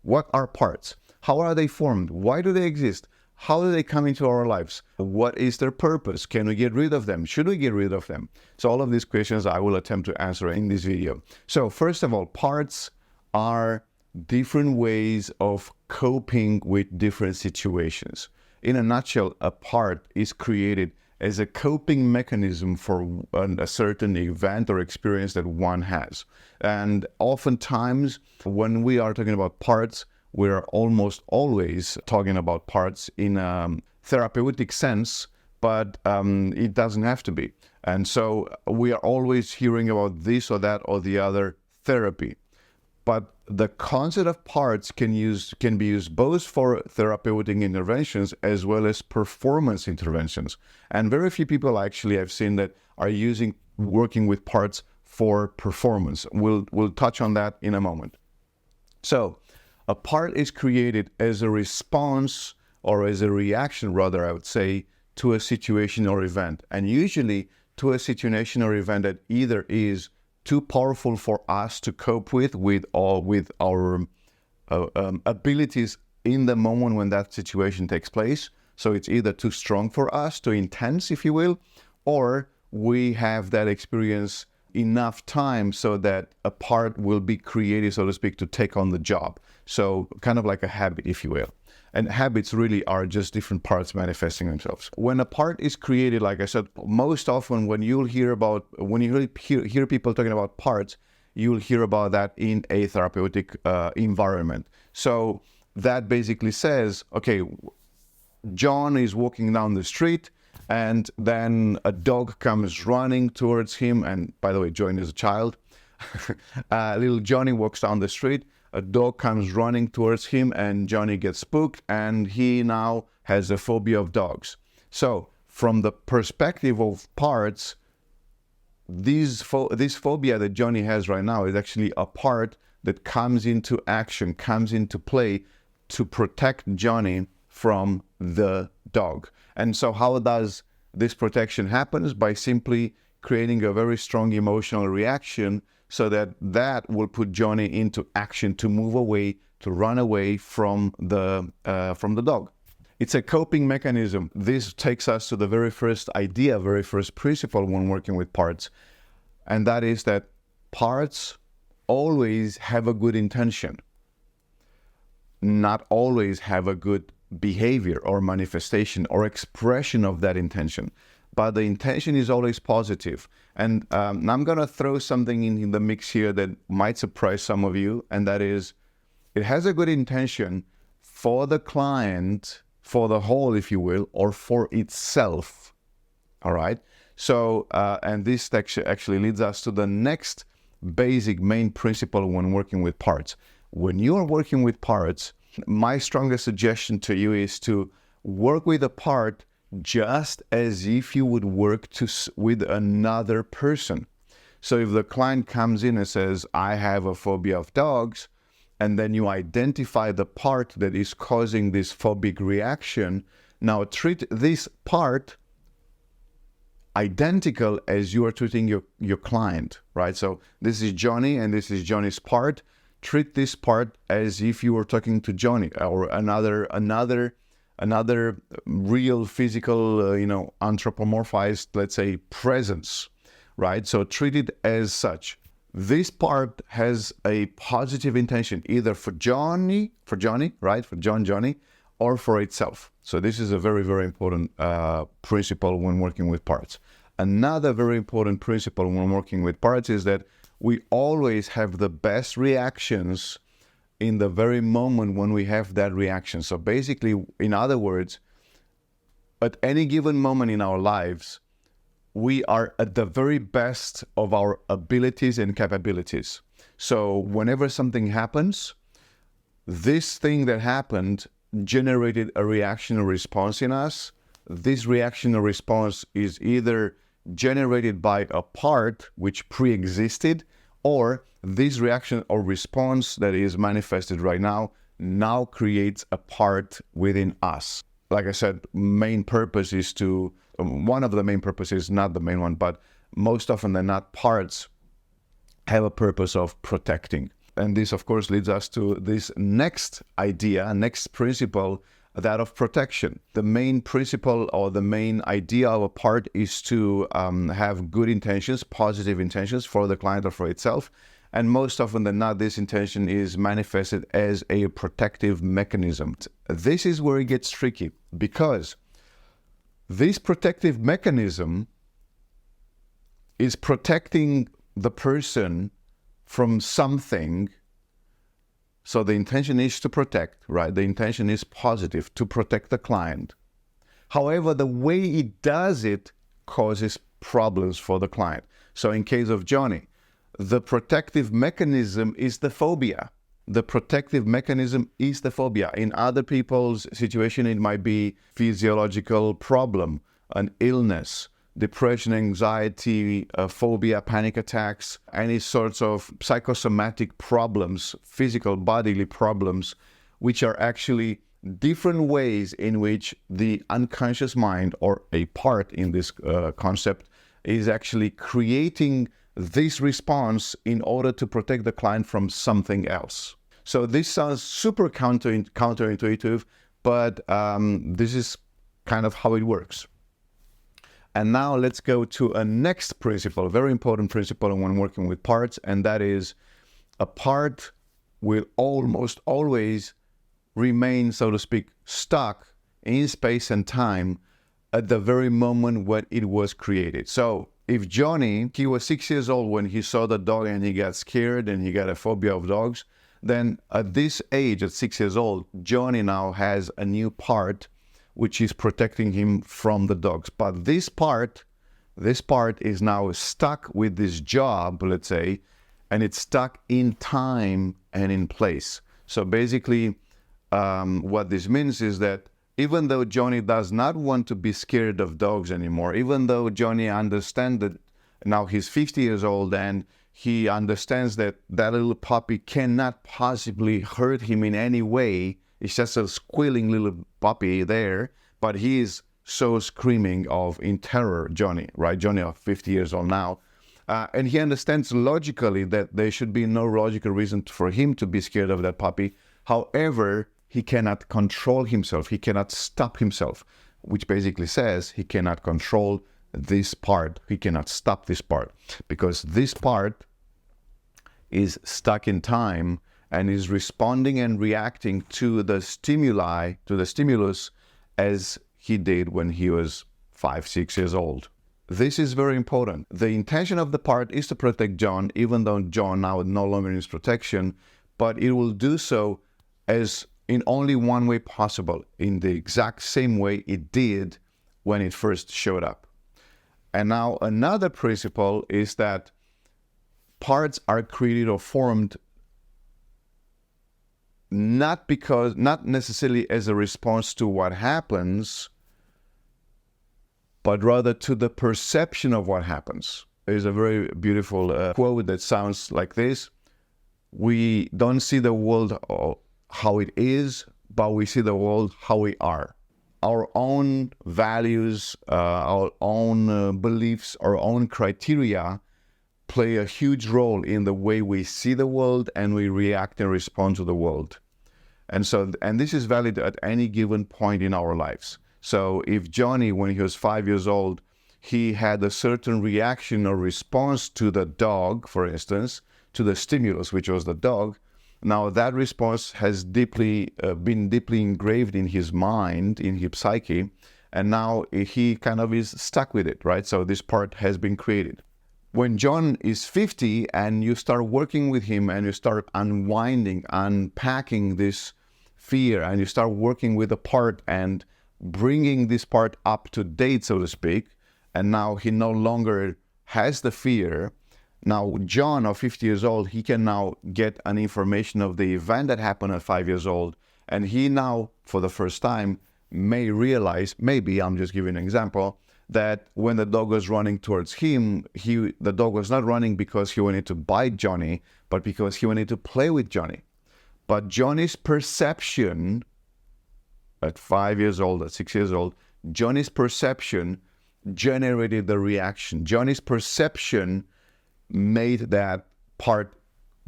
What are parts? How are they formed? Why do they exist? How do they come into our lives? What is their purpose? Can we get rid of them? Should we get rid of them? So all of these questions I will attempt to answer in this video. So first of all, parts are different ways of coping with different situations. In a nutshell, a part is created as a coping mechanism for a certain event or experience that one has. And oftentimes, when we are talking about parts, we are almost always talking about parts in a therapeutic sense, but it doesn't have to be. And so we are always hearing about this or that or the other therapy. But the concept of parts can be used both for therapeutic interventions as well as performance interventions. And very few people actually I've seen that are working with parts for performance. We'll touch on that in a moment. So a part is created as a response or as a reaction, rather, I would say, to a situation or event. And usually to a situation or event that either is too powerful for us to cope with our abilities in the moment when that situation takes place. So it's either too strong for us, too intense, if you will, or we have that experience enough time so that a part will be created, so to speak, to take on the job. So kind of like a habit, if you will. And habits really are just different parts manifesting themselves. When a part is created, like I said, most often when you hear people talking about parts, you'll hear about that in a therapeutic environment. So that basically says, okay, John is walking down the street and then a dog comes running towards him. And by the way, John is a child. Little Johnny walks down the street. A dog comes running towards him and Johnny gets spooked and he now has a phobia of dogs. So from the perspective of parts, this phobia that Johnny has right now is actually a part that comes into action, comes into play to protect Johnny from the dog. And so how does this protection happen? By simply creating a very strong emotional reaction so that will put Johnny into action to move away, to run away from the dog. It's a coping mechanism. This takes us to the very first idea, very first principle when working with parts. And that is that parts always have a good intention, not always have a good behavior or manifestation or expression of that intention. But the intention is always positive. And I'm going to throw something in the mix here that might surprise some of you, and that is, it has a good intention for the client, for the whole, if you will, or for itself. All right? So, and this actually leads us to the next basic main principle when working with parts. When you are working with parts, my strongest suggestion to you is to work with a part just as if you would work with another person. So if the client comes in and says, I have a phobia of dogs, and then you identify the part that is causing this phobic reaction, now treat this part identical as you are treating your client, right? So this is Johnny and this is Johnny's part. Treat this part as if you were talking to Johnny or another real physical, anthropomorphized, let's say, presence, right? So treat it as such. This part has a positive intention, either for Johnny, right? For Johnny, or for itself. So this is a very, very important principle when working with parts. Another very important principle when working with parts is that we always have the best reactions in the very moment when we have that reaction. So basically, in other words, at any given moment in our lives, we are at the very best of our abilities and capabilities. So whenever something happens, this thing that happened generated a reaction or response in us. This reaction or response is either generated by a part which pre-existed, or this reaction or response that is manifested right now creates a part within us. Like I said, main purpose is to, one of the main purposes, not the main one, but most often than not, parts have a purpose of protecting. And this, of course, leads us to this next idea, next principle, that of protection. The main principle or the main idea of a part is to have good intentions, positive intentions for the client or for itself. And most often than not, this intention is manifested as a protective mechanism. This is where it gets tricky, because this protective mechanism is protecting the person from something. So the intention is to protect, right? The intention is positive, to protect the client. However, the way it does it causes problems for the client. So in case of Johnny, the protective mechanism is the phobia. The protective mechanism is the phobia. In other people's situation, it might be physiological problem, an illness, depression, anxiety, phobia, panic attacks, any sorts of psychosomatic problems, physical bodily problems, which are actually different ways in which the unconscious mind, or a part in this concept, is actually creating this response in order to protect the client from something else. So this sounds super counterintuitive, but this is kind of how it works. And now let's go to a next principle, a very important principle when working with parts, and that is a part will almost always remain, so to speak, stuck in space and time at the very moment when it was created. So if Johnny, he was 6 years old when he saw the dog and he got scared and he got a phobia of dogs, then at this age, at 6 years old, Johnny now has a new part which is protecting him from the dogs. But this part is now stuck with this job, let's say, and it's stuck in time and in place. So basically, what this means is that even though Johnny does not want to be scared of dogs anymore, even though Johnny understands that now he's 50 years old and he understands that that little puppy cannot possibly hurt him in any way, it's just a squealing little puppy there, but he is so screaming in terror, Johnny, right? Johnny of 50 years old now. And he understands logically that there should be no logical reason for him to be scared of that puppy. However, he cannot control himself. He cannot stop himself, which basically says he cannot control this part. He cannot stop this part because this part is stuck in time and is responding and reacting to the stimuli, to the stimulus, as he did when he was 5, 6 years old. This is very important. The intention of the part is to protect John, even though John now no longer needs protection, but it will do so as in only one way possible, in the exact same way it did when it first showed up. And now another principle is that parts are created or formed not necessarily as a response to what happens, but rather to the perception of what happens. There's a very beautiful quote that sounds like this: we don't see the world how it is, but we see the world how we are. Our own values, our own beliefs, our own criteria play a huge role in the way we see the world and we react and respond to the world. And this is valid at any given point in our lives. So if Johnny, when he was 5 years old, he had a certain reaction or response to the dog, for instance, to the stimulus, which was the dog, now that response has been deeply engraved in his mind, in his psyche, and now he kind of is stuck with it, right? So this part has been created. When John is 50 and you start working with him and you start unwinding, unpacking this fear, and you start working with the part and bringing this part up to date, so to speak, and now he no longer has the fear. Now, John, of 50 years old, he can now get an information of the event that happened at 5 years old, and he now, for the first time, may realize, maybe, I'm just giving an example, that when the dog was running towards him, the dog was not running because he wanted to bite Johnny, but because he wanted to play with Johnny. But Johnny's perception at 5 years old, at 6 years old, Johnny's perception generated the reaction. Johnny's perception made that part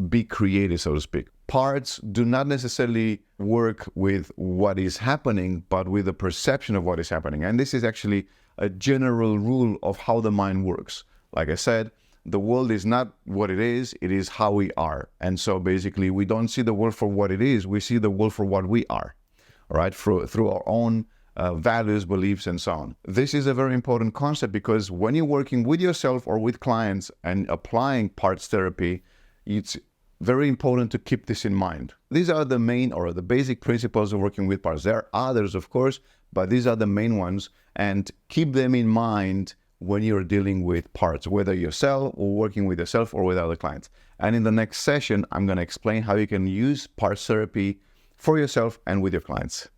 be creative, so to speak. Parts do not necessarily work with what is happening, but with the perception of what is happening. And this is actually a general rule of how the mind works. Like I said, the world is not what it is how we are. And so basically we don't see the world for what it is, we see the world for what we are, all right, through our own values, beliefs, and so on. This is a very important concept because when you're working with yourself or with clients and applying parts therapy, it's very important to keep this in mind. These are the main or the basic principles of working with parts. There are others, of course, but these are the main ones, and keep them in mind when you're dealing with parts, whether yourself or working with yourself or with other clients. And in the next session, I'm going to explain how you can use parts therapy for yourself and with your clients.